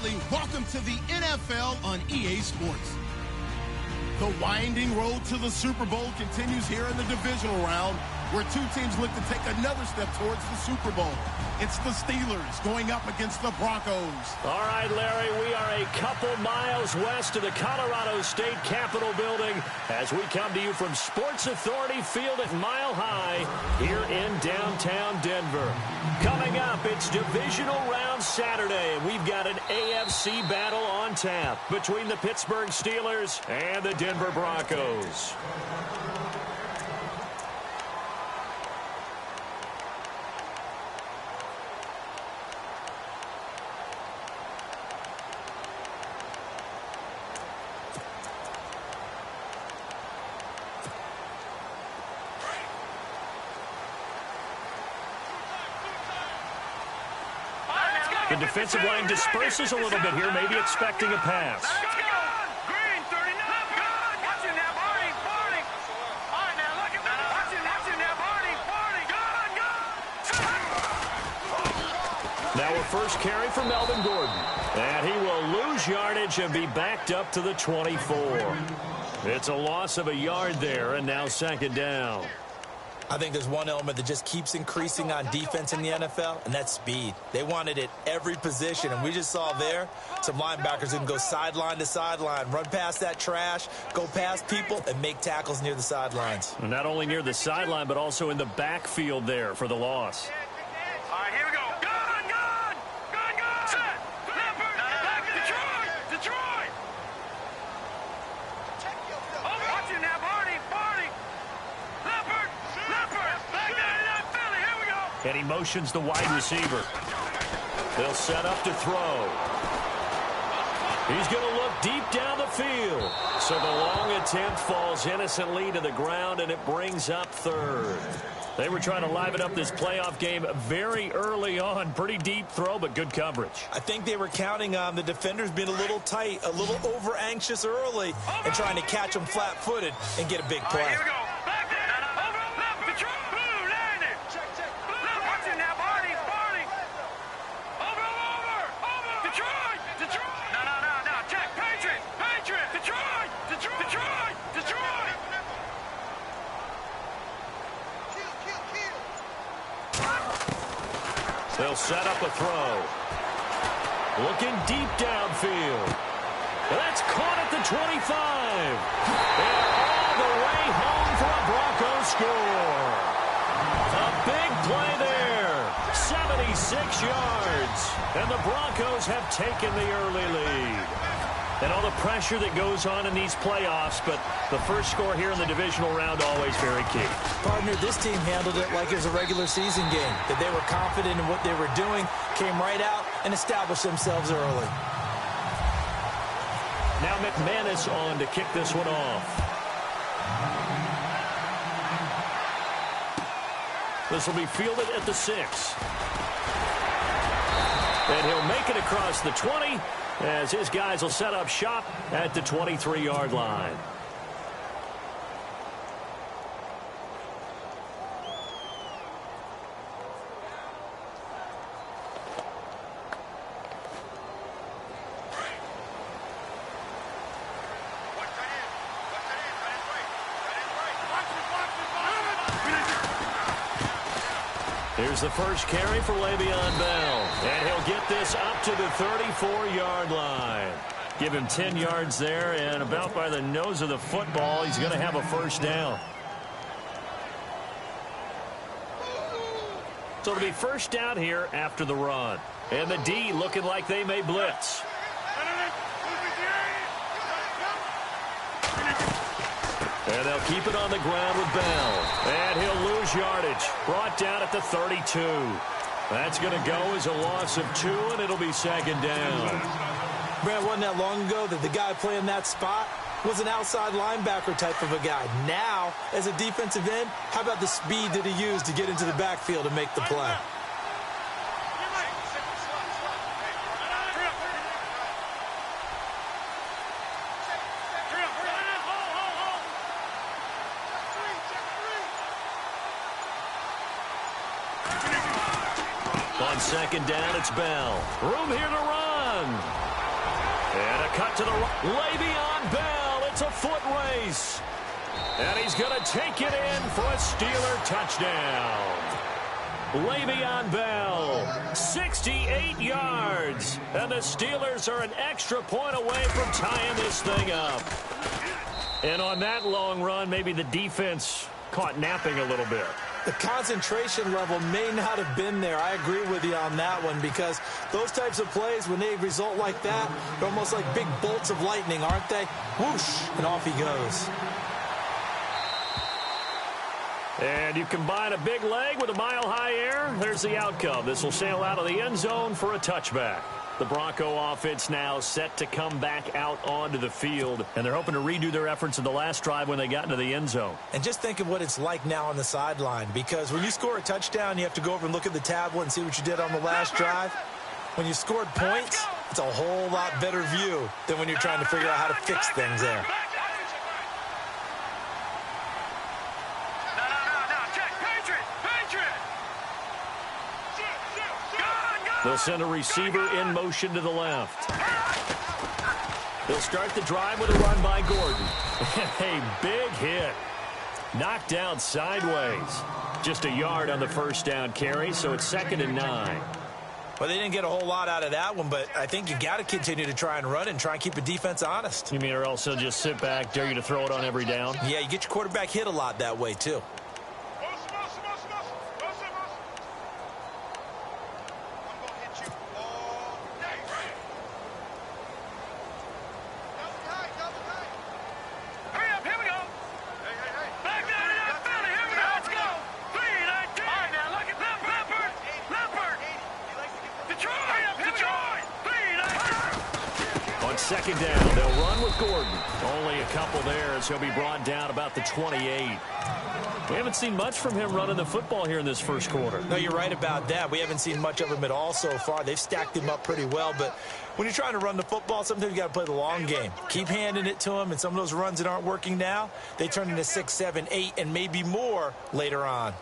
Bradley. Welcome to the NFL on EA Sports. The winding road to the Super Bowl continues here in the divisional round, where two teams look to take another step towards the Super Bowl. It's the Steelers going up against the Broncos. All right, Larry, we are a couple miles west of the Colorado State Capitol building as we come to you from Sports Authority Field at Mile High here in downtown Denver. Coming up, it's Divisional Round Saturday, and we've got an AFC battle on tap between the Pittsburgh Steelers and the Denver Broncos. The defensive line disperses a little bit here, maybe expecting a pass. Now a first carry for Melvin Gordon. And he will lose yardage and be backed up to the 24. It's a loss of a yard there, and now second down. I think there's one element that just keeps increasing on defense in the NFL, and that's speed. They want it at every position, and we just saw there some linebackers who can go sideline to sideline, run past that trash, go past people, and make tackles near the sidelines. And not only near the sideline, but also in the backfield there for the loss. All right, here we go. Gun, gun! Gun, gun! Set! Leopard! Back to Detroit! Detroit! Oh, watch it now, Barney! Barney! Leopard! Leopard! Back there to that Philly! Here we go! And he motions the wide receiver. They'll set up to throw. He's going to look deep down the field. So the long attempt falls innocently to the ground, and it brings up third. They were trying to liven up this playoff game very early on. Pretty deep throw, but good coverage. I think they were counting on the defenders being a little tight, a little over-anxious early, and trying to catch them flat-footed and get a big play. All right, here we go. Back there. Over. Left. Detroit. Blue. Landed. Check. Left. Watch it now, Barney. Barney. Over. Detroit. Detroit. No. Check. Patriot. Detroit. They'll set up a throw. Looking deep downfield. That's caught at the 25. And all the way home for a Broncos score. A big play there. 76 yards. And the Broncos have taken the early lead. And all the pressure that goes on in these playoffs, but the first score here in the divisional round always very key. Partner, this team handled it like it was a regular season game, that they were confident in what they were doing, came right out and established themselves early. Now McManus on to kick this one off. This will be fielded at the 6. And he'll make it across the 20 as his guys will set up shop at the 23-yard line. Here's the first carry for Le'Veon Bell. And he'll get this up to the 34-yard line. Give him 10 yards there, and about by the nose of the football, he's going to have a first down. So it'll be first down here after the run. And the D looking like they may blitz. And they'll keep it on the ground with Bell. And he'll lose yardage. Brought down at the 32. That's going to go as a loss of 2, and it'll be second down. Brad, wasn't that long ago that the guy playing that spot was an outside linebacker type of a guy. Now, as a defensive end, how about the speed that he used to get into the backfield and make the play? On second down, it's Bell. Room here to run. And a cut to the right. Le'Veon Bell. It's a foot race. And he's going to take it in for a Steeler touchdown. Le'Veon Bell, 68 yards. And the Steelers are an extra point away from tying this thing up. And on that long run, maybe the defense caught napping a little bit. The concentration level may not have been there. I agree with you on that one, because those types of plays, when they result like that, they're almost like big bolts of lightning, aren't they? Whoosh, and off he goes. And you combine a big leg with a mile-high air, there's the outcome. This will sail out of the end zone for a touchback. The Bronco offense now set to come back out onto the field, and they're hoping to redo their efforts in the last drive when they got into the end zone. And just think of what it's like now on the sideline, because when you score a touchdown, you have to go over and look at the tablet and see what you did on the last drive. When you scored points, it's a whole lot better view than when you're trying to figure out how to fix things there. They'll send a receiver in motion to the left. They'll start the drive with a run by Gordon. A big hit. Knocked down sideways. Just a yard on the first down carry, so it's 2nd and 9. Well, they didn't get a whole lot out of that one, but I think you got to continue to try and run and try and keep the defense honest. You mean, or else they'll just sit back, dare you to throw it on every down? Yeah, you get your quarterback hit a lot that way, too. Second down, they'll run with Gordon. Only a couple there as he'll be brought down about the 28. We haven't seen much from him running the football here in this first quarter. No, you're right about that. We haven't seen much of him at all so far. They've stacked him up pretty well, but when you're trying to run the football, sometimes you got to play the long game. Keep handing it to him, and some of those runs that aren't working now, they turn into 6, 7, 8, and maybe more later on.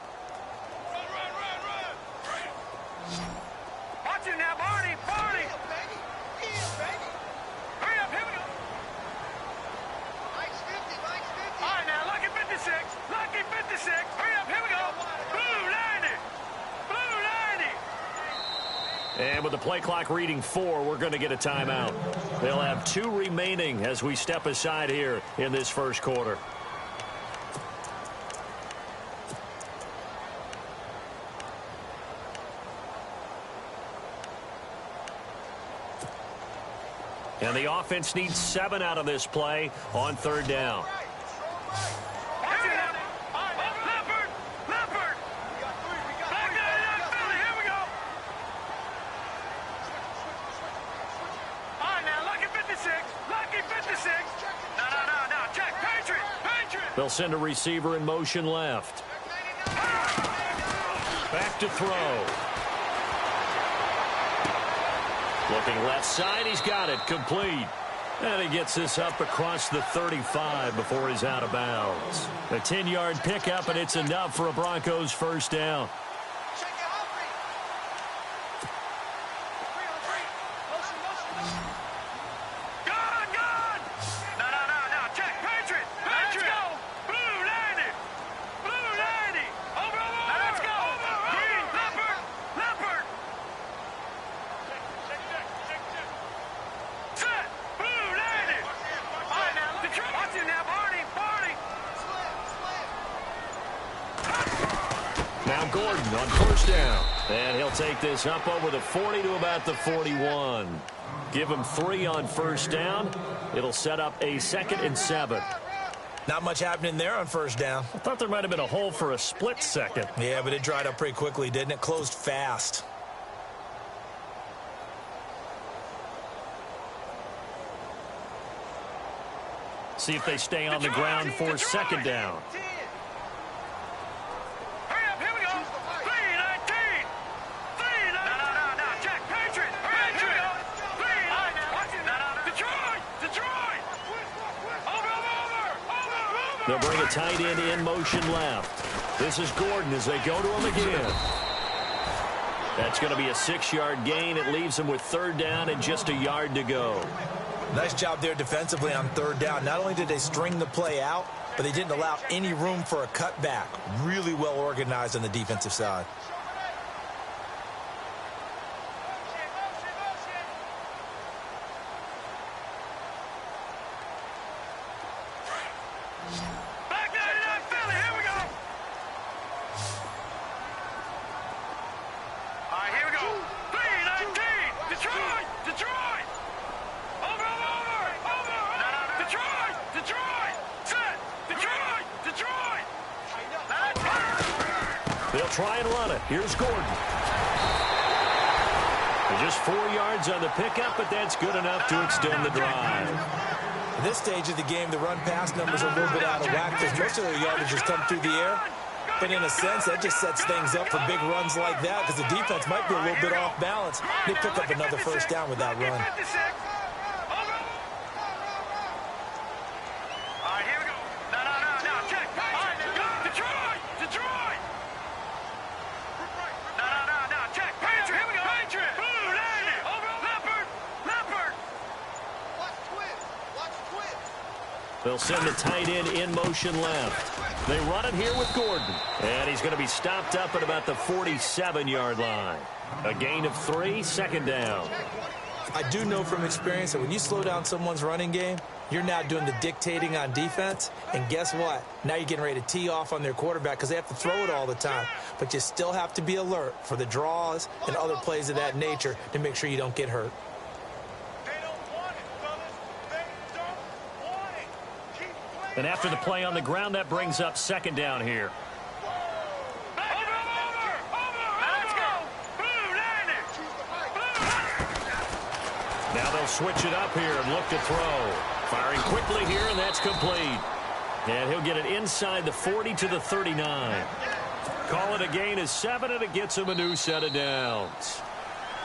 Watch it now, Barney! Barney! Hurry up, here we go! Mike's 50, Mike's 50! All right, now, lucky 56! Lucky 56! Hurry up, here we go! Blue 90! Blue 90! And with the play clock reading 4, we're going to get a timeout. They'll have 2 remaining as we step aside here in this first quarter. And the offense needs 7 out of this play on 3rd down. They'll send a receiver in motion left. Back to throw. Looking left side, he's got it, complete. And he gets this up across the 35 before he's out of bounds. A 10-yard pickup, and it's enough for a Broncos first down. On first down. And he'll take this up over the 40 to about the 41. Give him 3 on first down. It'll set up a 2nd and 7. Not much happening there on first down. I thought there might have been a hole for a split second. Yeah, but it dried up pretty quickly, didn't it? Closed fast. See if they stay on the ground for 2nd down. They'll bring a tight end in motion left. This is Gordon as they go to him again. That's going to be a 6-yard gain. It leaves him with 3rd down and just a yard to go. Nice job there defensively on third down. Not only did they string the play out, but they didn't allow any room for a cutback. Really well organized on the defensive side. They'll try and run it. Here's Gordon. Just 4 yards on the pickup, but that's good enough to extend the drive. At this stage of the game, the run-pass numbers are a little bit out of whack because most of their yardage has come through the air. But in a sense, that just sets things up for big runs like that because the defense might be a little bit off balance. They pick up another first down with that run. They'll send the tight end in motion left. They run it here with Gordon. And he's going to be stopped up at about the 47-yard line. A gain of 3, second down. I do know from experience that when you slow down someone's running game, you're now doing the dictating on defense. And guess what? Now you're getting ready to tee off on their quarterback because they have to throw it all the time. But you still have to be alert for the draws and other plays of that nature to make sure you don't get hurt. And after the play on the ground, that brings up second down here. Now they'll switch it up here and look to throw. Firing quickly here, and that's complete. And he'll get it inside the 40 to the 39. Call it a gain of 7, and it gets him a new set of downs.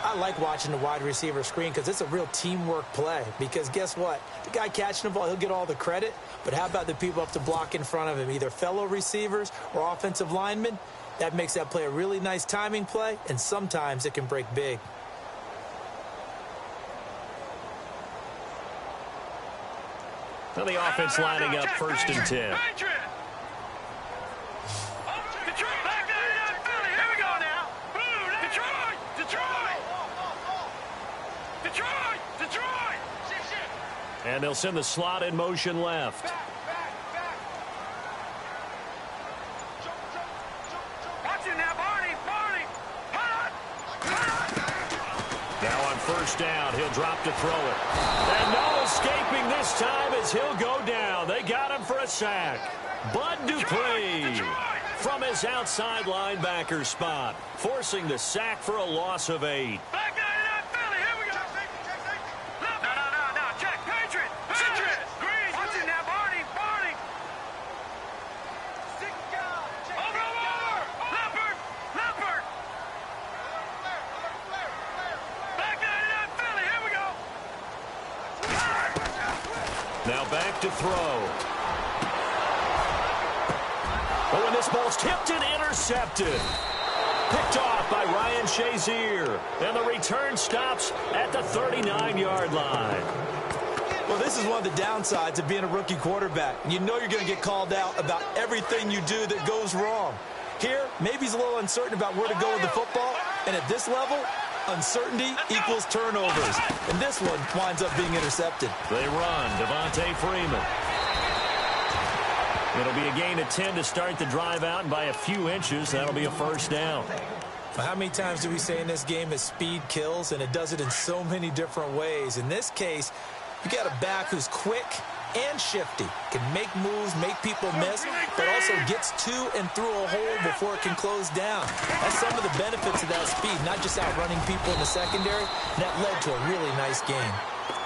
I like watching the wide receiver screen because it's a real teamwork play. Because guess what? The guy catching the ball, he'll get all the credit. But how about the people up to block in front of him, either fellow receivers or offensive linemen? That makes that play a really nice timing play, and sometimes it can break big. Now the offense lining up first and 10. And they'll send the slot in motion left. Now on first down, he'll drop to throw it. And no escaping this time as he'll go down. They got him for a sack. Bud Dupree from his outside linebacker spot, forcing the sack for a loss of 8. Now back to throw. Oh, and this ball's tipped and intercepted. Picked off by Ryan Shazier. And the return stops at the 39-yard line. Well, this is one of the downsides of being a rookie quarterback. You know you're going to get called out about everything you do that goes wrong. Here, maybe he's a little uncertain about where to go with the football. And at this level, uncertainty equals turnovers. And this one winds up being intercepted. They run. Devontae Freeman. It'll be a gain of 10 to start the drive out, and by a few inches, that'll be a first down. How many times do we say in this game that speed kills, and it does it in so many different ways? In this case, you got a back who's quick and shifty, can make moves, make people miss, but also gets to and through a hole before it can close down. That's some of the benefits of that speed, not just outrunning people in the secondary. That led to a really nice game.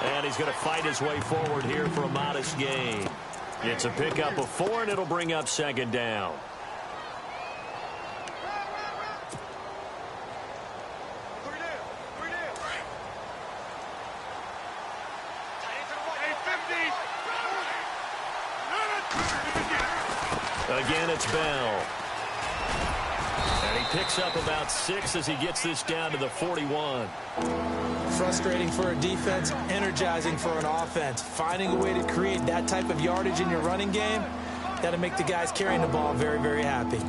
And he's going to fight his way forward here for a modest gain. It's a pickup of 4, and it'll bring up second down. Again, it's Bell. And he picks up about 6 as he gets this down to the 41. Frustrating for a defense, energizing for an offense. Finding a way to create that type of yardage in your running game, that'll make the guys carrying the ball very, very happy.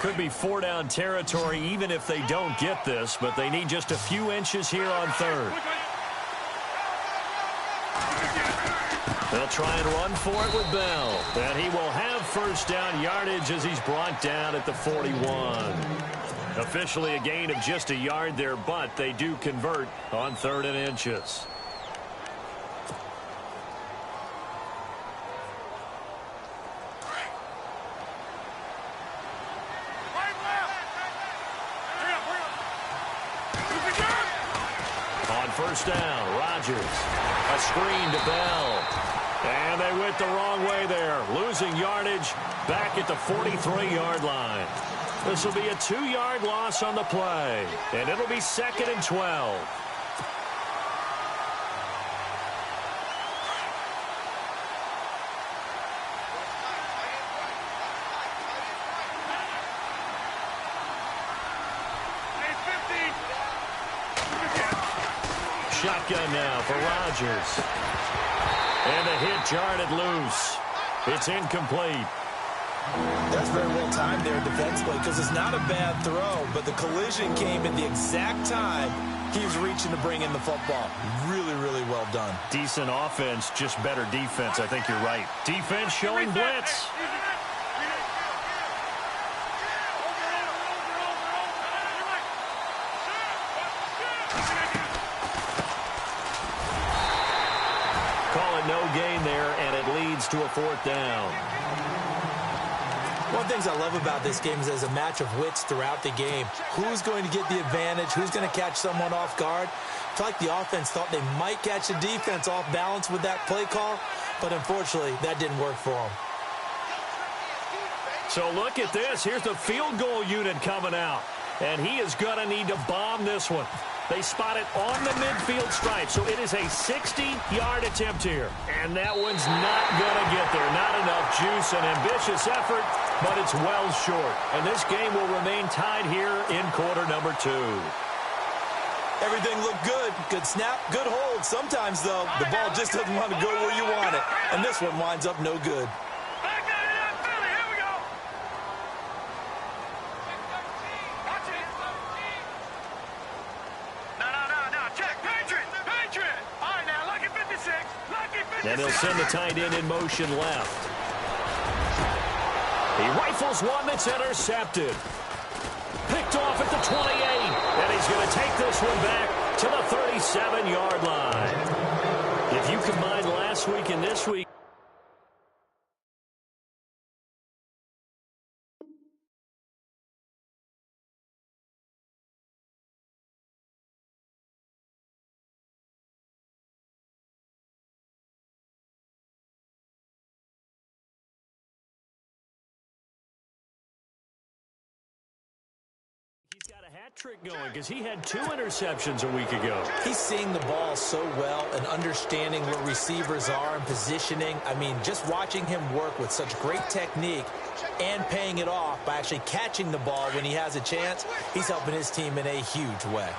Could be 4-down territory even if they don't get this, but they need just a few inches here on 3rd. They'll try and run for it with Bell. And he will have 1st down yardage as he's brought down at the 41. Officially a gain of just a yard there, but they do convert on 3rd and inches. On 1st down, Rodgers. A screen to Bell. And they went the wrong way there. Losing yardage back at the 43-yard line. This will be a 2-yard loss on the play. And it'll be 2nd and 12. Shotgun now for Rodgers. And the hit jarred it loose. It's incomplete. That's very well timed there defensively because it's not a bad throw, but the collision came at the exact time he was reaching to bring in the football. Really, really well done. Decent offense, just better defense. I think you're right. Defense showing blitz. Call it no gain there, and it leads to a 4th down. One of the things I love about this game is there's a match of wits throughout the game. Who's going to get the advantage? Who's going to catch someone off guard? I feel like the offense thought they might catch the defense off balance with that play call, but unfortunately, that didn't work for them. So look at this. Here's the field goal unit coming out, and he is going to need to bomb this one. They spot it on the midfield stripe, so it is a 60-yard attempt here. And that one's not going to get there. Not enough juice, an ambitious effort, but it's well short. And this game will remain tied here in quarter number 2. Everything looked good. Good snap, good hold. Sometimes, though, the ball just doesn't want to go where you want it. And this one winds up no good. And he'll send the tight end in motion left. He rifles one that's intercepted. Picked off at the 28. And he's going to take this one back to the 37-yard line. If you combine last week and this week, he's got a hat trick going because he had 2 interceptions a week ago. He's seeing the ball so well and understanding where receivers are and positioning. I mean, just watching him work with such great technique and paying it off by actually catching the ball when he has a chance, he's helping his team in a huge way.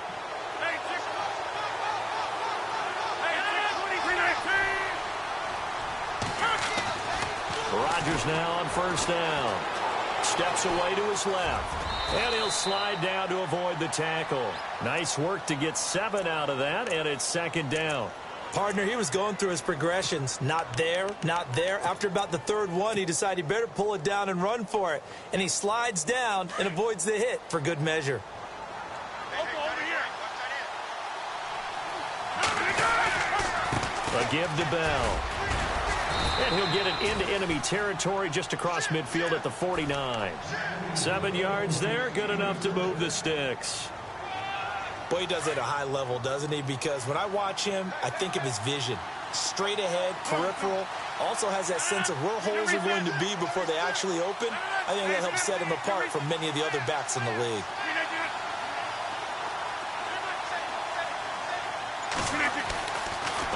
Rodgers now on 1st down. Steps away to his left. And he'll slide down to avoid the tackle. Nice work to get 7 out of that, and it's 2nd down. Partner, he was going through his progressions. Not there, not there. After about the 3rd one, he decided he better pull it down and run for it. And he slides down and avoids the hit for good measure. A give to Bell. And he'll get it into enemy territory just across midfield at the 49. 7 yards there, good enough to move the sticks. Boy, he does it at a high level, doesn't he? Because when I watch him, I think of his vision. Straight ahead, peripheral. Also has that sense of where holes are going to be before they actually open. I think that helps set him apart from many of the other backs in the league.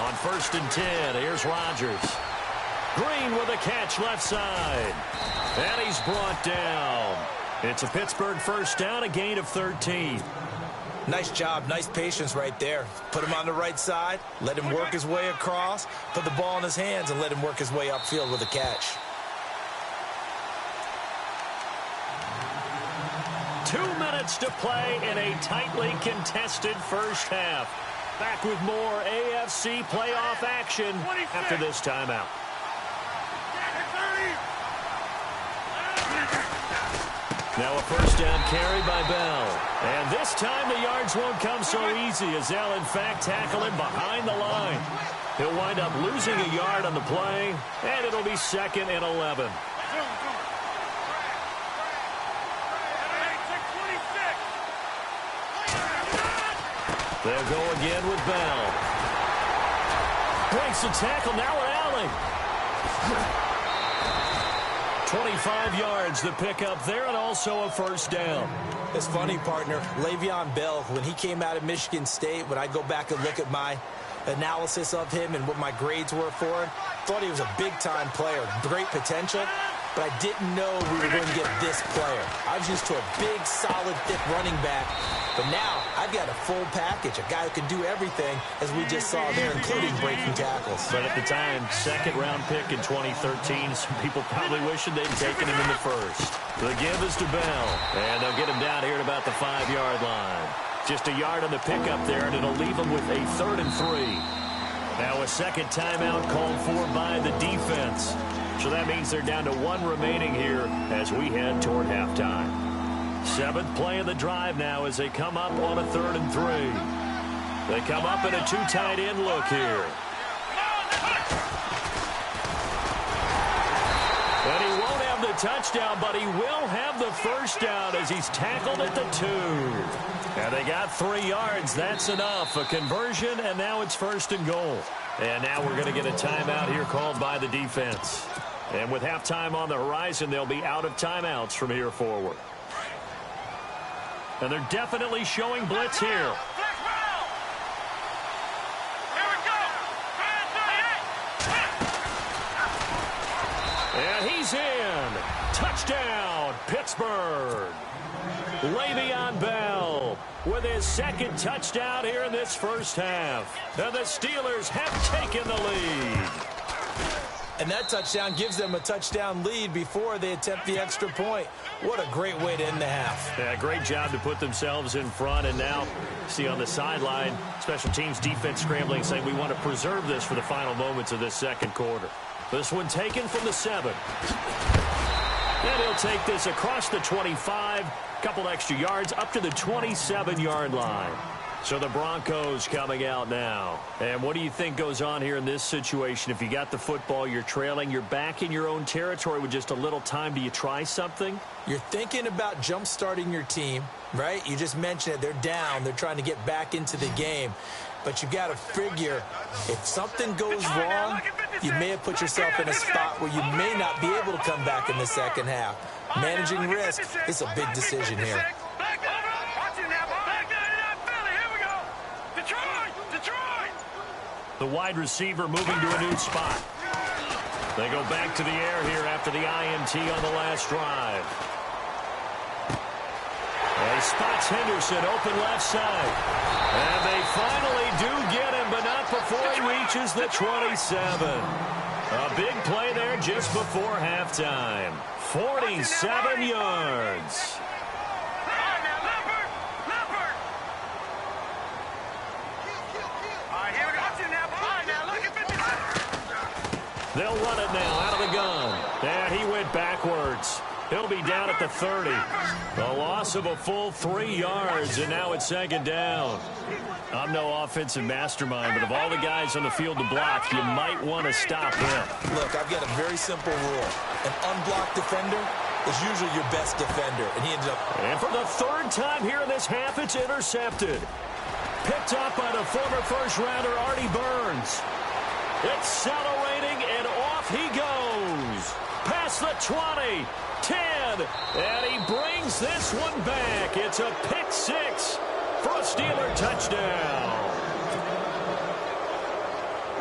On 1st and 10, here's Rodgers. Green with a catch left side. And he's brought down. It's a Pittsburgh first down, a gain of 13. Nice job, nice patience right there. Put him on the right side, let him work his way across, put the ball in his hands, and let him work his way upfield with a catch. 2 minutes to play in a tightly contested first half. Back with more AFC playoff action after this timeout. Now a first down carry by Bell. And this time the yards won't come so easy as they'll in fact tackle him behind the line. He'll wind up losing a yard on the play, and it'll be 2nd and 11. They'll go again with Bell. Breaks the tackle, now we're Allen. 25 yards the pickup there, and also a first down. It's funny, partner. Le'Veon Bell, when he came out of Michigan State, when I go back and look at my analysis of him and what my grades were for him, thought he was a big-time player, great potential, but I didn't know we were going to get this player. I was used to a big, solid, thick running back, but now I've got a full package, a guy who can do everything, as we just saw there, including breaking tackles. But at the time, second-round pick in 2013, some people probably wishing they'd taken him in the first. The give is to Bell, and they'll get him down here at about the 5-yard line. Just a yard on the pickup there, and it'll leave him with a 3rd and 3. Now a second timeout called for by the defense. So that means they're down to 1 remaining here as we head toward halftime. 7th play of the drive now as they come up on a 3rd and 3. They come up in a 2 tight end look here. And he won't have the touchdown, but he will have the first down as he's tackled at the 2. And they got 3 yards. That's enough. A conversion, and now it's 1st and goal. And now we're going to get a timeout here called by the defense. And with halftime on the horizon, they'll be out of timeouts from here forward. And they're definitely showing blitz here. And he's in. Touchdown, Pittsburgh. Le'Veon Bell with his 2nd touchdown here in this first half. And the Steelers have taken the lead. And that touchdown gives them a touchdown lead before they attempt the extra point. What a great way to end the half. Yeah, great job to put themselves in front. And now, see on the sideline, special teams defense scrambling, saying we want to preserve this for the final moments of this second quarter. This one taken from the 7. And he'll take this across the 25, couple extra yards up to the 27-yard line. So the Broncos coming out now. And what do you think goes on here in this situation? If you got the football, you're trailing, you're back in your own territory with just a little time. Do you try something? You're thinking about jump-starting your team, right? You just mentioned it. They're down. They're trying to get back into the game. But you got to figure, if something goes wrong, you may have put yourself in a spot where you may not be able to come back in the second half. Managing risk is a big decision here. The wide receiver moving to a new spot. They go back to the air here after the INT on the last drive. He spots Henderson open left side. And they finally do get him, but not before he reaches the 27. A big play there just before halftime. 47 yards. They'll run it now out of the gun. And he went backwards. He'll be down at the 30. A loss of a full 3 yards, and now it's 2nd down. I'm no offensive mastermind, but of all the guys on the field to block, you might want to stop him. Look, I've got a very simple rule. An unblocked defender is usually your best defender, and he ended up... And for the 3rd time here in this half, it's intercepted. Picked up by the former first-rounder, Artie Burns. Accelerating, and off he goes. Past the 20, 10, and he brings this one back. It's a pick 6 for a Steeler touchdown.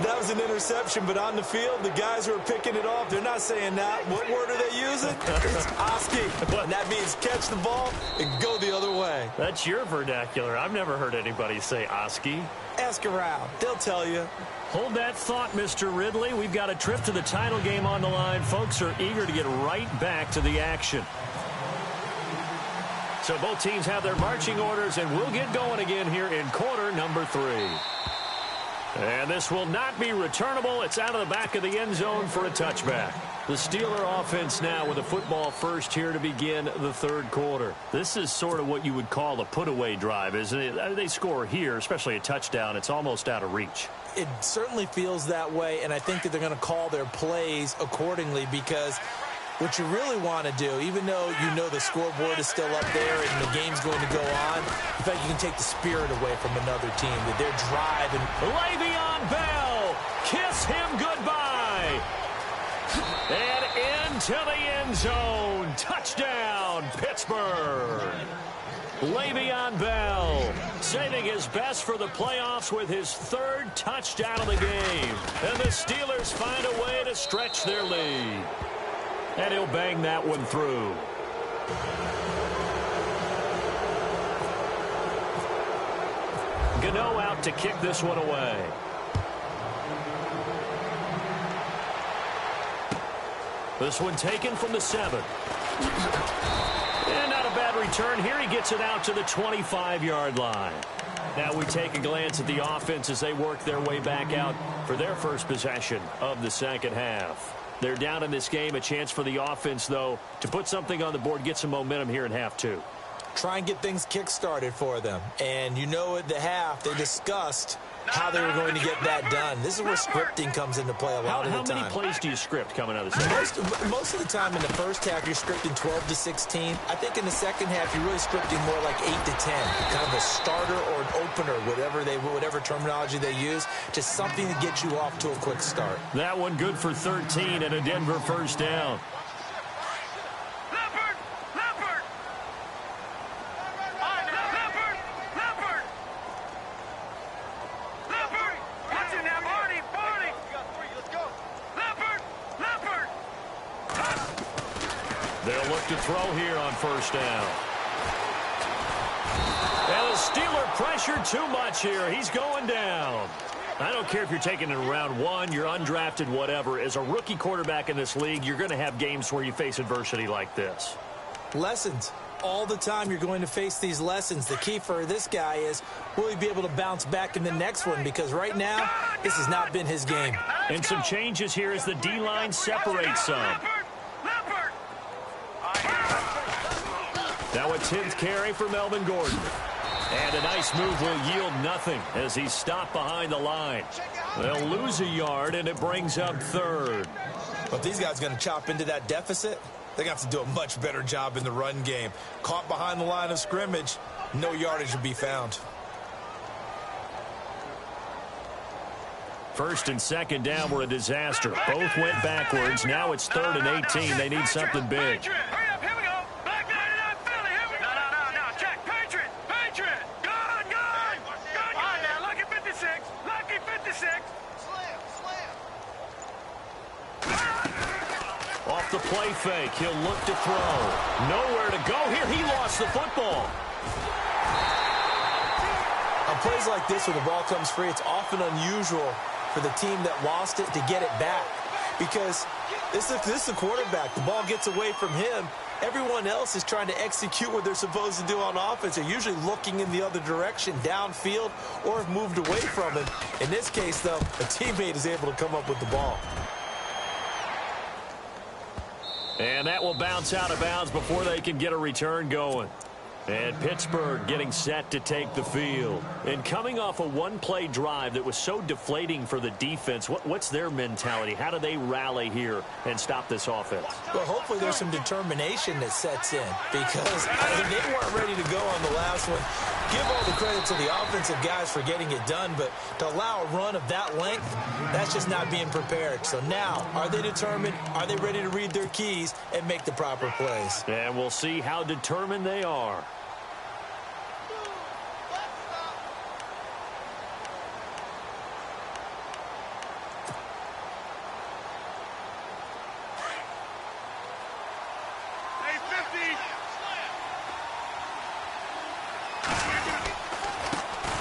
That was an interception, but on the field, the guys who are picking it off, they're not saying that. What word are they using? It's Oski. And that means catch the ball and go the other way. That's your vernacular. I've never heard anybody say Oski. Ask around. They'll tell you. Hold that thought, Mr. Ridley. We've got a trip to the title game on the line. Folks are eager to get right back to the action. So both teams have their marching orders, and we'll get going again here in quarter number 3. And this will not be returnable. It's out of the back of the end zone for a touchback. The Steeler offense now with a football first here to begin the third quarter. This is sort of what you would call a put-away drive, isn't it? They score here, especially a touchdown. It's almost out of reach. It certainly feels that way, and I think that they're going to call their plays accordingly because what you really want to do, even though you know the scoreboard is still up there and the game's going to go on, in fact, you can take the spirit away from another team, that they're driving. Le'Veon Bell, kiss him goodbye. And into the end zone. Touchdown, Pittsburgh. Le'Veon Bell saving his best for the playoffs with his 3rd touchdown of the game. And the Steelers find a way to stretch their lead. And he'll bang that one through. Gano out to kick this one away. This one taken from the 7. And not a bad return here. He gets it out to the 25-yard line. Now we take a glance at the offense as they work their way back out for their first possession of the second half. They're down in this game. A chance for the offense, though, to put something on the board, get some momentum here in half 2. Try and get things kick-started for them. And you know at the half, they discussed how they were going to get that done. This is where scripting comes into play a lot of the time. How many plays do you script coming out of the second half? Most of the time in the first half, you're scripting 12 to 16. I think in the second half, you're really scripting more like 8 to 10. Kind of a starter or an opener, whatever terminology they use. Just something to get you off to a quick start. That one good for 13 and a Denver first down. They'll look to throw here on first down. And the Steeler pressured too much here. He's going down. I don't care if you're taking it in round 1, you're undrafted, whatever. As a rookie quarterback in this league, you're going to have games where you face adversity like this. Lessons. All the time you're going to face these lessons. The key for this guy is, will he be able to bounce back in the next one? Because right now, this has not been his game. And some changes here as the D-line separates some. Now a 10th carry for Melvin Gordon. And a nice move will yield nothing as he's stopped behind the line. They'll lose a yard, and it brings up 3rd. But if these guys are going to chop into that deficit, they're going to have to do a much better job in the run game. Caught behind the line of scrimmage, no yardage will be found. First and second down were a disaster. Both went backwards. Now it's 3rd and 18. They need something big. Off the play fake, he'll look to throw. Nowhere to go here. He lost the football. On plays like this where the ball comes free, it's often unusual for the team that lost it to get it back. Because this is the quarterback. The ball gets away from him. Everyone else is trying to execute what they're supposed to do on offense. They're usually looking in the other direction, downfield, or have moved away from him. In this case, though, a teammate is able to come up with the ball. And that will bounce out of bounds before they can get a return going. And Pittsburgh getting set to take the field. And coming off a one-play drive that was so deflating for the defense, what's their mentality? How do they rally here and stop this offense? Well, hopefully there's some determination that sets in because they weren't ready to go on the last one. Give all the credit to the offensive guys for getting it done, but to allow a run of that length, that's just not being prepared. So now, are they determined? Are they ready to read their keys and make the proper plays? And we'll see how determined they are.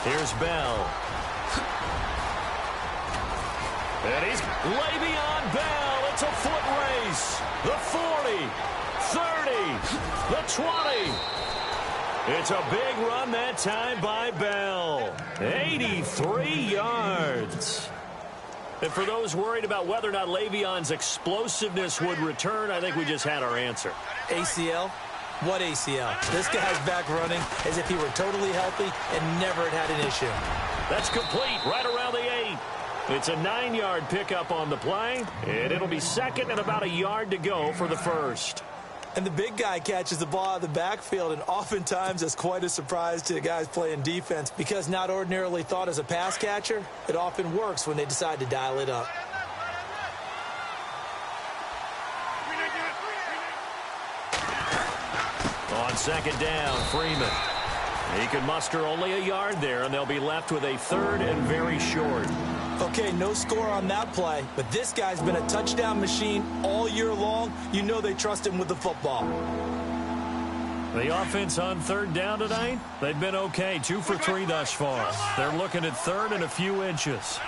Here's Bell. And he's Le'Veon Bell. It's a foot race. The 40, 30, the 20. It's a big run that time by Bell. 83 yards. And for those worried about whether or not Le'Veon's explosiveness would return, I think we just had our answer. ACL? What ACL? This guy's back running as if he were totally healthy and never had an issue. That's complete right around the 8. It's a 9-yard pickup on the play, and it'll be second and about a yard to go for the first. And the big guy catches the ball out of the backfield, and oftentimes it's quite a surprise to the guys playing defense because not ordinarily thought as a pass catcher, it often works when they decide to dial it up. On second down, Freeman. He can muster only a yard there, and they'll be left with a third and very short. Okay, no score on that play, but this guy's been a touchdown machine all year long. You know they trust him with the football. The offense on third down tonight, they've been okay, 2 for 3 thus far. They're looking at third and a few inches.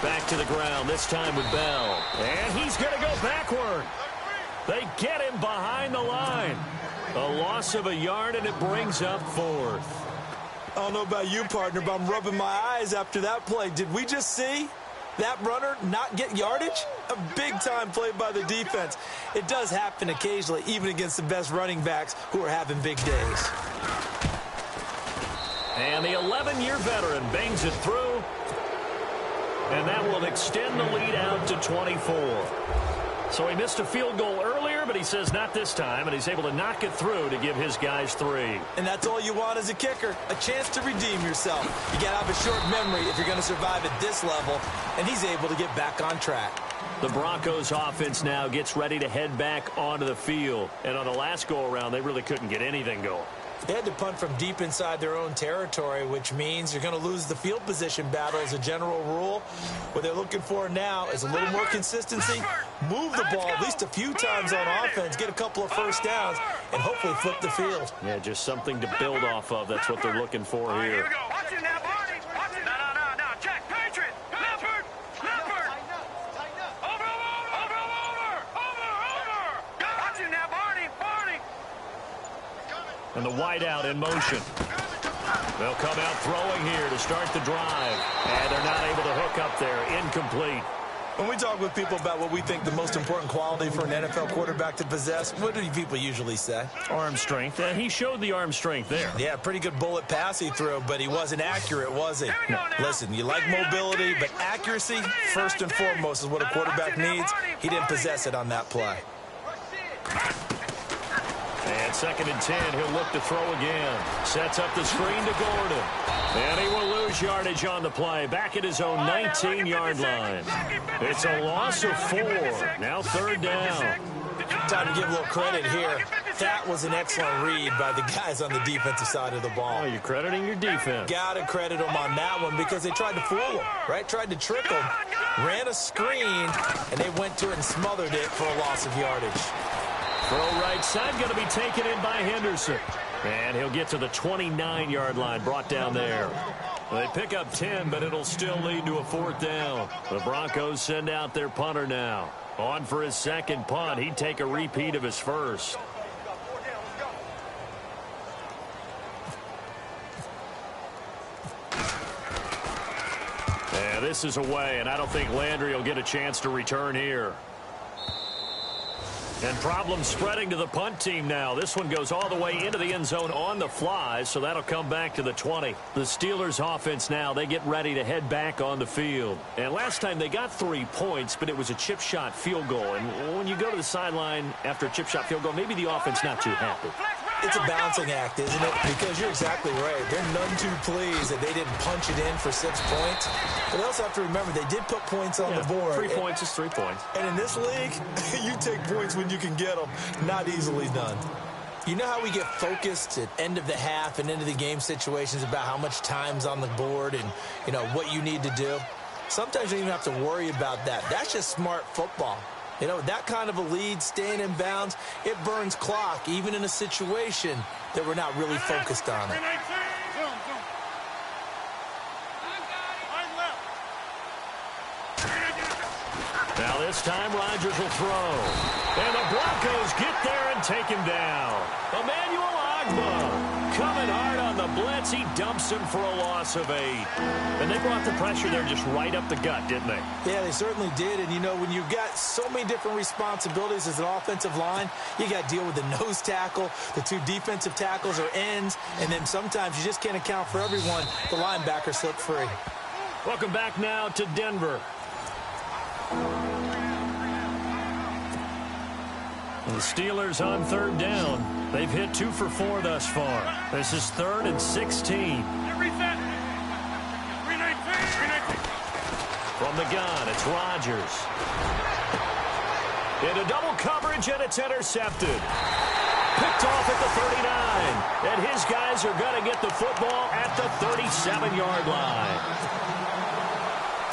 Back to the ground, this time with Bell. And he's going to go backward. They get him behind the line. A loss of a yard, and it brings up fourth. I don't know about you, partner, but I'm rubbing my eyes after that play. Did we just see that runner not get yardage? A big-time play by the defense. It does happen occasionally, even against the best running backs who are having big days. And the 11-year veteran bangs it through, and that will extend the lead out to 24. So he missed a field goal earlier, but he says not this time, and he's able to knock it through to give his guys 3. And that's all you want as a kicker, a chance to redeem yourself. You got to have a short memory if you're going to survive at this level, and he's able to get back on track. The Broncos offense now gets ready to head back onto the field, and on the last go-around, they really couldn't get anything going. They had to punt from deep inside their own territory, which means you're going to lose the field position battle as a general rule. What they're looking for now is a little more consistency, move the ball at least a few times on offense, get a couple of first downs, and hopefully flip the field. Yeah, just something to build off of. That's what they're looking for here. Here we go. Watch it now, Barney. Watch it. No. Jack, Patriot. Leopard. Over. Watch it now, Barney. And the wideout in motion. They'll come out throwing here to start the drive. And they're not able to hook up there. Incomplete. When we talk with people about what we think the most important quality for an NFL quarterback to possess, what do people usually say? Arm strength. He showed the arm strength there. Yeah, pretty good bullet pass he threw, but he wasn't accurate, was he? No. Listen, you like mobility, but accuracy, first and foremost, is what a quarterback needs. He didn't possess it on that play. And second and 10, he'll look to throw again. Sets up the screen to Gordon. And he will lose yardage on the play. Back at his own 19-yard line. It's a loss of 4. Now third down. Time to give a little credit here. That was an excellent read by the guys on the defensive side of the ball. Oh, you're crediting your defense. Got to credit them on that one because they tried to fool him, right? Tried to trick him. Ran a screen, and they went to it and smothered it for a loss of yardage. Throw right side, going to be taken in by Henderson. And he'll get to the 29-yard line, brought down there. They pick up 10, but it'll still lead to a fourth down. The Broncos send out their punter now. On for his second punt. He'd take a repeat of his first. Yeah, this is away, and I don't think Landry will get a chance to return here. And problems spreading to the punt team now. This one goes all the way into the end zone on the fly, so that'll come back to the 20. The Steelers offense now, they get ready to head back on the field. And last time they got 3 points, but it was a chip shot field goal. And when you go to the sideline after a chip shot field goal, maybe the offense not too happy. It's a balancing act, isn't it? Because you're exactly right. They're none too pleased that they didn't punch it in for 6 points. But they also have to remember they did put points on the board. 3 points is 3 points. And in this league, you take points when you can get them. Not easily done. You know how we get focused at end of the half and into the game situations about how much time's on the board and, you know, what you need to do? Sometimes you don't even have to worry about that. That's just smart football. You know, that kind of a lead, staying in bounds, it burns clock, even in a situation that we're not really focused on it. Now this time, Rodgers will throw. And the Broncos get there and take him down. Emmanuel Ogbah coming hard on the blitz. He dumps him for a loss of 8. And they brought the pressure there just right up the gut, didn't they? Yeah, they certainly did. And, you know, when you've got so many different responsibilities as an offensive line, you got to deal with the nose tackle, the 2 defensive tackles or ends, and then sometimes you just can't account for everyone. The linebacker slipped free. Welcome back now to Denver. The Steelers on 3rd down. They've hit 2 for 4 thus far. This is 3rd and 16. From the gun, it's Rodgers. Into double coverage, and it's intercepted. Picked off at the 39. And his guys are going to get the football at the 37-yard line.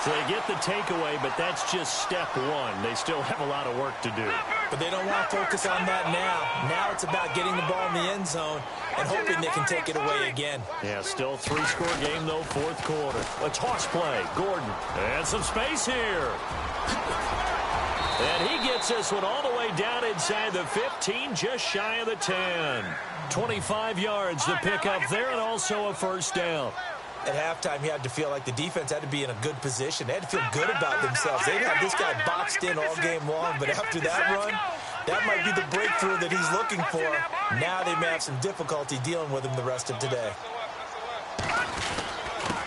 So they get the takeaway, but that's just step 1. They still have a lot of work to do. But they don't want to focus on that now. Now it's about getting the ball in the end zone and hoping they can take it away again. Yeah, still 3-score game, though, 4th quarter. A toss play, Gordon. And some space here. And he gets this one all the way down inside the 15, just shy of the 10. 25 yards to pick up there, and also a 1st down. At halftime, you had to feel like the defense had to be in a good position. They had to feel good about themselves. They'd have this guy boxed in all game long, but after that run, that might be the breakthrough that he's looking for. Now they may have some difficulty dealing with him the rest of today.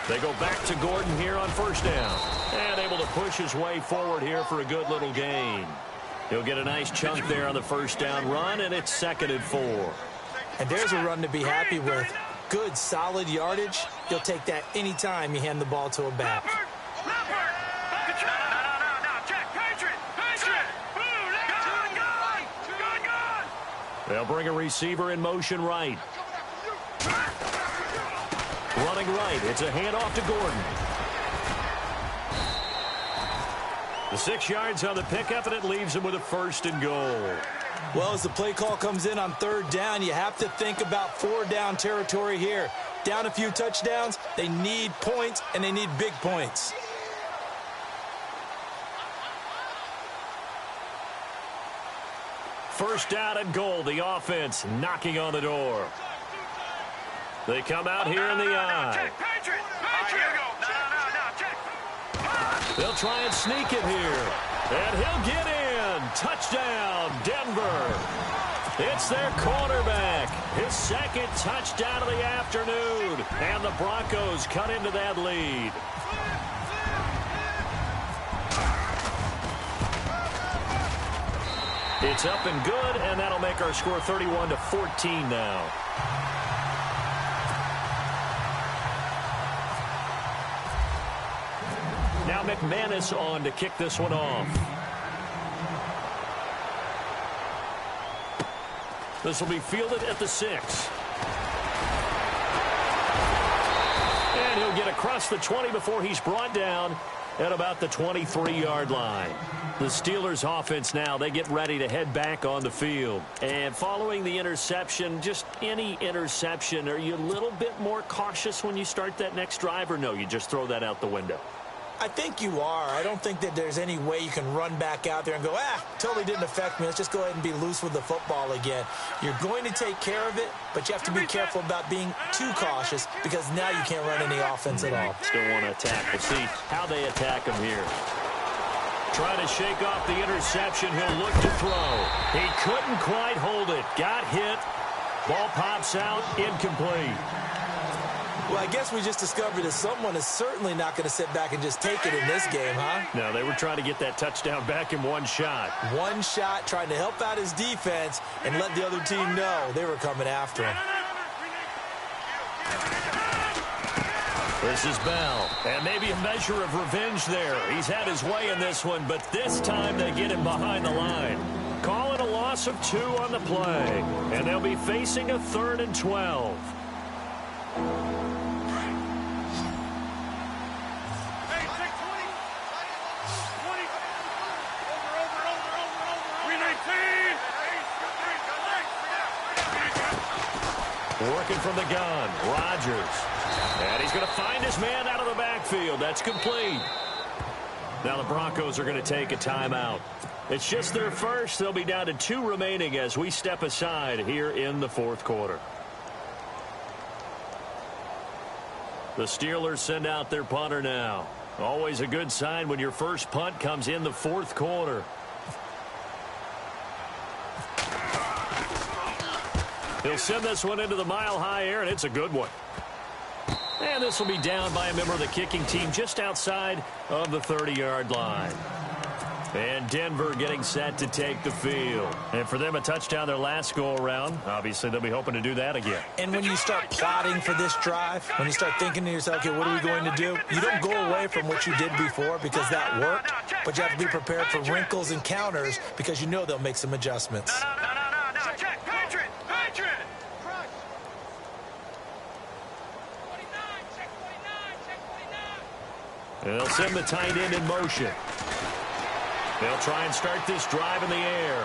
They go back to Gordon here on 1st down. And able to push his way forward here for a good little gain. He'll get a nice chunk there on the 1st down run, and it's 2nd and 4. And there's a run to be happy with. Good, solid yardage. You'll take that any time you hand the ball to a back. They'll bring a receiver in motion right. Running right. It's a handoff to Gordon. The 6 yards on the pickup, and it leaves him with a 1st and goal. Well, as the play call comes in on 3rd down, you have to think about 4-down territory here. Down a few touchdowns, they need points, and they need big points. First down and goal, the offense knocking on the door. They come out here in the eye. They'll try and sneak it here. And he'll get in. Touchdown, Denver. It's their quarterback. His 2nd touchdown of the afternoon. And the Broncos cut into that lead. It's up and good, and that'll make our score 31-14 now. Now McManus on to kick this one off. This will be fielded at the 6. And he'll get across the 20 before he's brought down at about the 23-yard line. The Steelers offense now, they get ready to head back on the field. And following the interception, just any interception, are you a little bit more cautious when you start that next drive, or no, you just throw that out the window? I think you are. I don't think that there's any way you can run back out there and go, totally didn't affect me. Let's just go ahead and be loose with the football again. You're going to take care of it, but you have to be careful about being too cautious because now you can't run any offense at all. Still want to attack. We'll see how they attack him here. Trying to shake off the interception. He'll look to throw. He couldn't quite hold it. Got hit. Ball pops out. Incomplete. Well, I guess we just discovered that someone is certainly not going to sit back and just take it in this game, huh? No, they were trying to get that touchdown back in one shot. One shot, trying to help out his defense and let the other team know they were coming after him. This is Bell, and maybe a measure of revenge there. He's had his way in this one, but this time they get him behind the line. Call it a loss of 2 on the play, and they'll be facing a 3rd and 12. Working from the gun, Rodgers. And he's going to find his man out of the backfield. That's complete. Now the Broncos are going to take a timeout. It's just their first. They'll be down to 2 remaining as we step aside here in the fourth quarter. The Steelers send out their punter now. Always a good sign when your first punt comes in the fourth quarter. He'll send this one into the mile-high air, and it's a good one. And this will be down by a member of the kicking team just outside of the 30-yard line. And Denver getting set to take the field. And for them, a touchdown their last go-around. Obviously, they'll be hoping to do that again. And when you start plotting for this drive, when you start thinking to yourself, okay, what are we going to do? You don't go away from what you did before because that worked, but you have to be prepared for wrinkles and counters because you know they'll make some adjustments. No. Check. Patriot. And they'll send the tight end in motion. They'll try and start this drive in the air.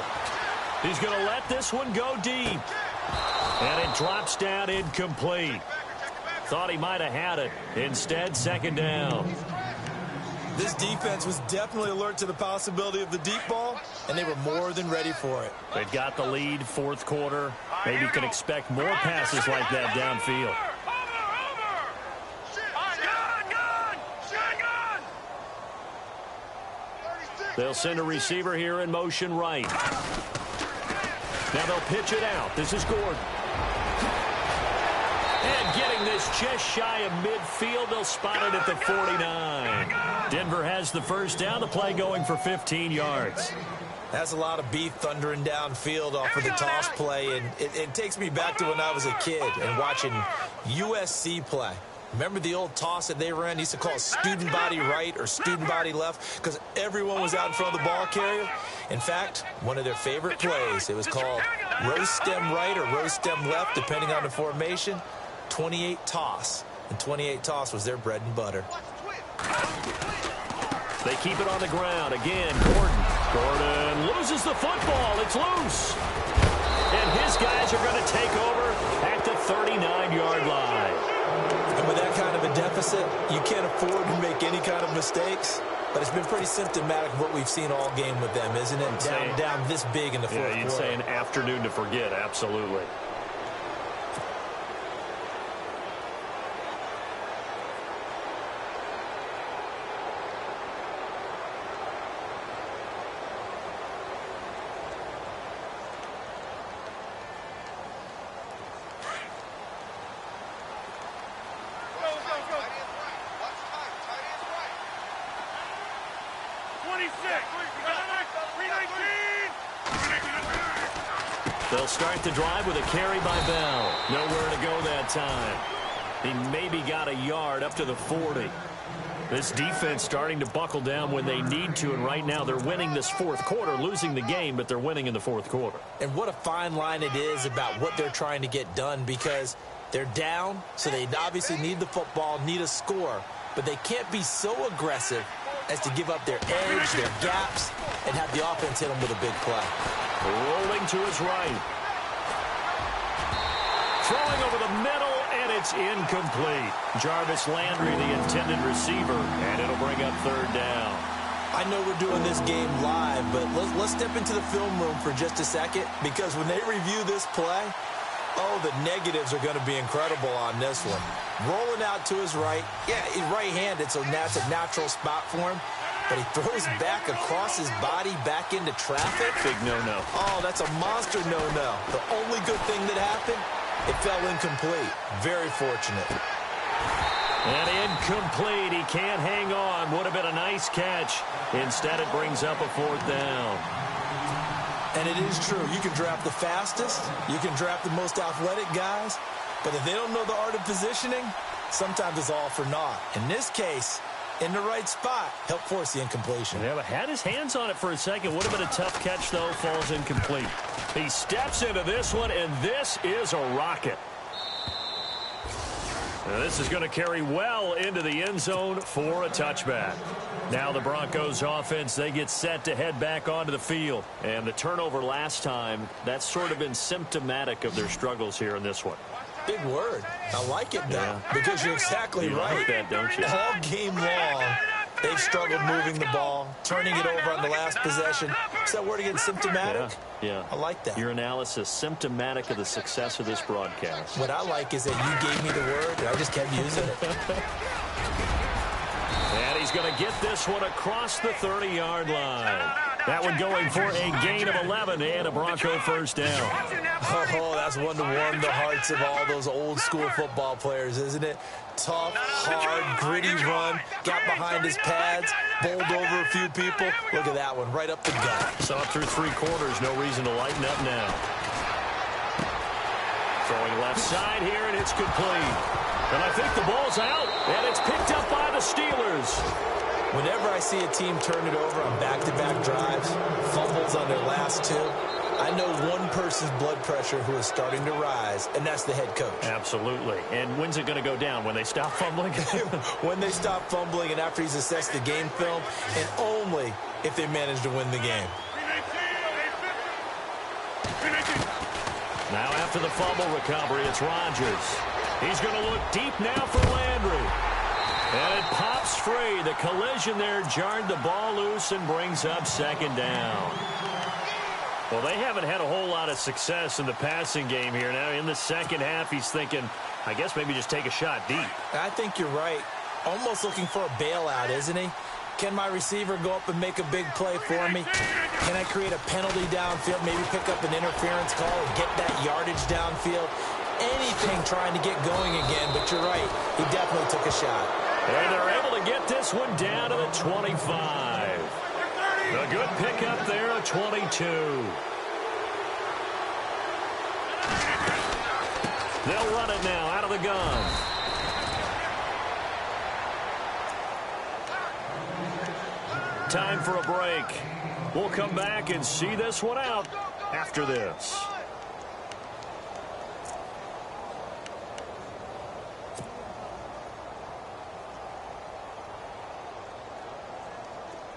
He's going to let this one go deep. And it drops down incomplete. Thought he might have had it. Instead, second down. This defense was definitely alert to the possibility of the deep ball, and they were more than ready for it. They've got the lead, fourth quarter. Maybe you can expect more passes like that downfield. They'll send a receiver here in motion right. Now they'll pitch it out. This is Gordon. And getting this just shy of midfield, they'll spot it at the 49. Denver has the first down. The play going for 15 yards. That's a lot of beef thundering downfield off of the toss play, and it takes me back to when I was a kid and watching USC play. Remember the old toss that they ran? They used to call it student body right or student body left because everyone was out in front of the ball carrier. In fact, one of their favorite plays, it was called rose stem right or rose stem left, depending on the formation, 28 toss. And 28 toss was their bread and butter. They keep it on the ground. Again, Gordon loses the football. It's loose. And his guys are going to take over at the 39-yard line. And with that kind of a deficit, you can't afford to make any kind of mistakes. But it's been pretty symptomatic of what we've seen all game with them, isn't it? Down this big in the fourth quarter. Yeah, you'd say an afternoon to forget, absolutely. They'll start the drive with a carry by Bell. Nowhere to go that time. He maybe got a yard up to the 40. This defense starting to buckle down when they need to, and right now they're winning this fourth quarter, losing the game, but they're winning in the fourth quarter. And what a fine line it is about what they're trying to get done, because they're down, so they obviously need the football, need a score, but they can't be so aggressive as to give up their edge, their gaps, and have the offense hit them with a big play. Rolling to his right. Throwing over the middle, and it's incomplete. Jarvis Landry, the intended receiver, and it'll bring up third down. I know we're doing this game live, but let's step into the film room for just a second, because when they review this play, oh, the negatives are going to be incredible on this one. Rolling out to his right. Yeah, he's right-handed, so that's a natural spot for him. But he throws back across his body back into traffic. Big no-no. Oh, that's a monster no-no. The only good thing that happened, it fell incomplete. Very fortunate. And incomplete. He can't hang on. Would have been a nice catch. Instead, it brings up a fourth down. And it is true. You can draft the fastest. You can draft the most athletic guys. But if they don't know the art of positioning, sometimes it's all for naught. In this case, in the right spot, help force the incompletion. Yeah, but had his hands on it for a second. Would have been a tough catch, though. Falls incomplete. He steps into this one, and this is a rocket. Now, this is going to carry well into the end zone for a touchback. Now the Broncos offense, they get set to head back onto the field. And the turnover last time, that's sort of been symptomatic of their struggles here in this one. Big word. I like it, though, because you're exactly right. You like that, don't you? All game long, they've struggled moving the ball, turning it over on the last possession. Is that word again, symptomatic? Yeah. I like that. Your analysis, symptomatic of the success of this broadcast. What I like is that you gave me the word, and I just kept using it. And he's going to get this one across the 30-yard line. That one going for a gain of 11 and a Bronco first down. Oh, that's one to warm the hearts of all those old-school football players, isn't it? Tough, hard, gritty run, got behind his pads, bowled over a few people. Look at that one, right up the gut. So up through 3 quarters, no reason to lighten up now. Throwing left side here, and it's complete. And I think the ball's out, and it's picked up by the Steelers. Whenever I see a team turn it over on back-to-back drives, fumbles on their last 2, I know one person's blood pressure who is starting to rise, and that's the head coach. Absolutely. And when's it going to go down? When they stop fumbling? When they stop fumbling and after he's assessed the game film, and only if they manage to win the game. Now after the fumble recovery, it's Rodgers. He's going to look deep now for Landry. And it pops free. The collision there jarred the ball loose and brings up second down. Well, they haven't had a whole lot of success in the passing game here. Now in the second half, he's thinking, I guess maybe just take a shot deep. I think you're right. Almost looking for a bailout, isn't he? Can my receiver go up and make a big play for me? Can I create a penalty downfield, maybe pick up an interference call and get that yardage downfield? Anything trying to get going again, but you're right. He definitely took a shot. And they're able to get this one down to the 25. A good pickup there, a 22. They'll run it now out of the gun. Time for a break. We'll come back and see this one out after this.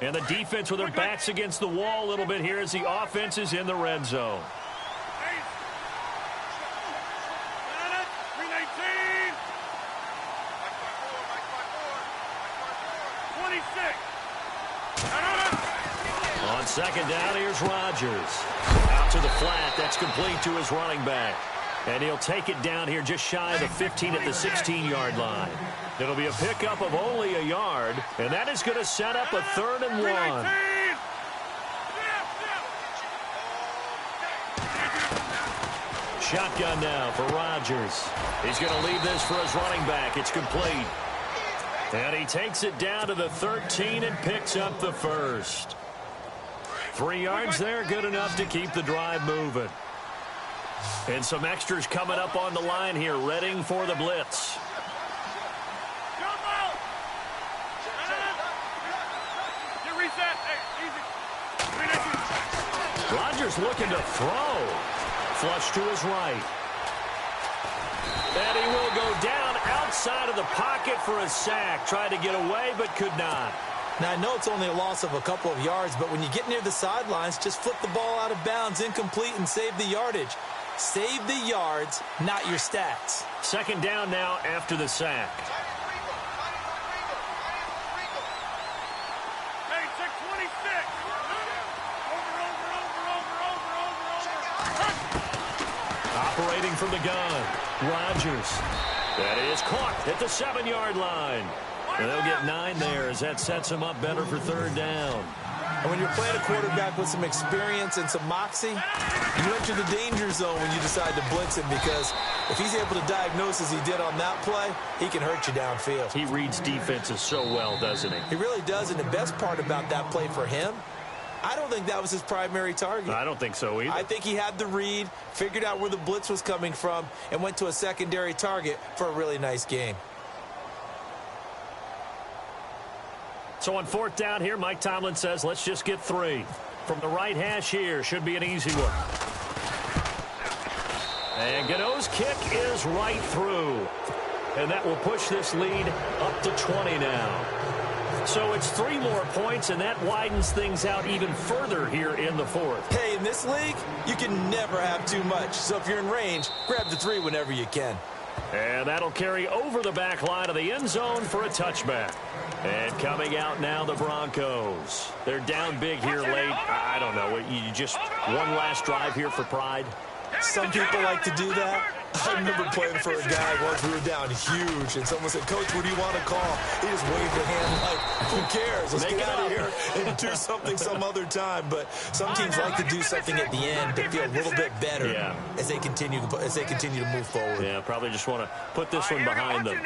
And the defense with their backs against the wall a little bit here as the offense is in the red zone. 26. On second down, here's Rodgers. Out to the flat. That's complete to his running back. And he'll take it down here just shy of the 15 at the 16-yard line. It'll be a pickup of only a yard, and that is going to set up a 3rd and 1. Shotgun now for Rodgers. He's going to leave this for his running back. It's complete. And he takes it down to the 13 and picks up the first. 3 yards there, good enough to keep the drive moving. And some extras coming up on the line here, readying for the blitz. Rodgers looking to throw. Flush to his right. And he will go down outside of the pocket for a sack. Tried to get away, but could not. Now, I know it's only a loss of a couple of yards, but when you get near the sidelines, just flip the ball out of bounds, incomplete, and save the yardage. Save the yards, not your stats. Second down now after the sack. Hey, check 26. Operating from the gun, Rodgers. That is caught at the 7-yard line. And they'll get 9 there as that sets him up better for 3rd down. And when you're playing a quarterback with some experience and some moxie, you enter the danger zone when you decide to blitz him, because if he's able to diagnose as he did on that play, he can hurt you downfield. He reads defenses so well, doesn't he? He really does, and the best part about that play for him, I don't think that was his primary target. I don't think so either. I think he had the read, figured out where the blitz was coming from, and went to a secondary target for a really nice game. So on 4th down here, Mike Tomlin says, let's just get 3. From the right hash here, should be an easy one. And Gano's kick is right through. And that will push this lead up to 20 now. So it's 3 more points, and that widens things out even further here in the 4th. Hey, in this league, you can never have too much. So if you're in range, grab the 3 whenever you can. And that'll carry over the back line of the end zone for a touchback. And coming out now, the Broncos. They're down big here late. I don't know. You just one last drive here for pride? Some people like to do that. I remember playing for a guy once. We were down huge, and someone said, "Coach, what do you want to call?" He just waved a hand like, "Who cares? Let's get out of here and do something some other time." But some teams like to do something at the end to feel a little bit better as they continue to move forward. Yeah, probably just want to put this one behind them.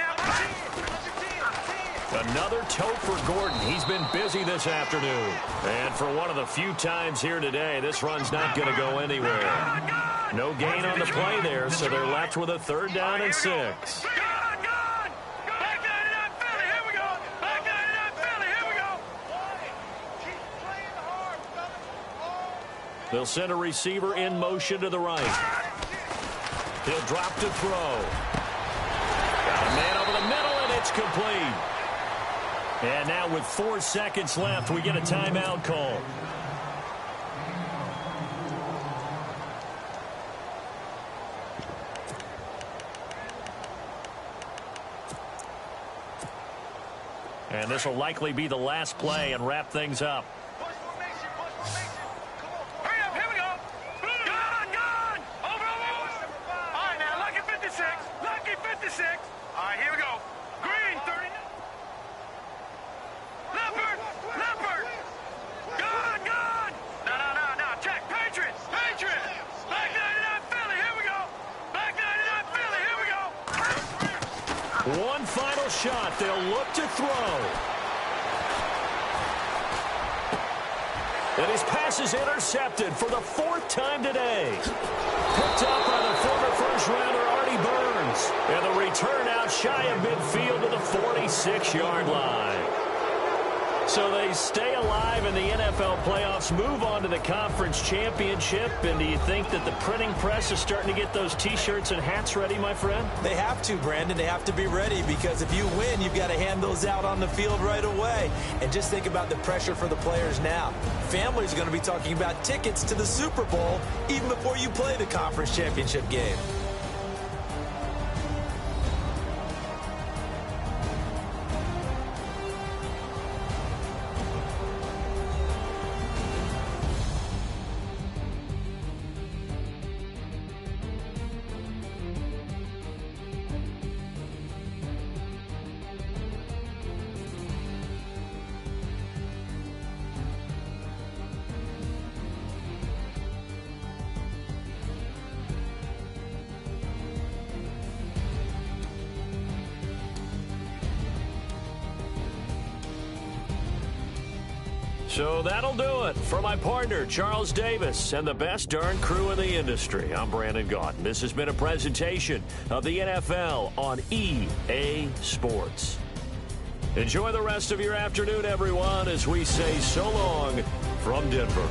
Another tote for Gordon. He's been busy this afternoon. And for one of the few times here today, this run's not going to go anywhere. No gain on the play there, so they're left with a 3rd down and 6. They'll send a receiver in motion to the right. He'll drop to throw. Got a man over the middle, and it's complete. And now with 4 seconds left, we get a timeout call. And this will likely be the last play and wrap things up. Hurry up, here we go. Gun. Over. All right, now, lucky 56. Lucky 56. All right, here we go. Green, 30. Leopard. Gun. No. Check. Patriots. Back 99 Philly, here we go. Back 99 Philly, here we go. One final shot. They'll look to throw. And his pass is intercepted for the 4th time today. Picked up by the former first-rounder Artie Burns. And the return out shy of midfield to the 46-yard line. So they stay alive in the NFL playoffs, move on to the conference championship. And do you think that the printing press is starting to get those T-shirts and hats ready, my friend? They have to, Brandon. They have to be ready because if you win, you've got to hand those out on the field right away. And just think about the pressure for the players now. Families are going to be talking about tickets to the Super Bowl even before you play the conference championship game. So that'll do it. For my partner, Charles Davis, and the best darn crew in the industry, I'm Brandon Gaudin. This has been a presentation of the NFL on EA Sports. Enjoy the rest of your afternoon, everyone, as we say so long from Denver.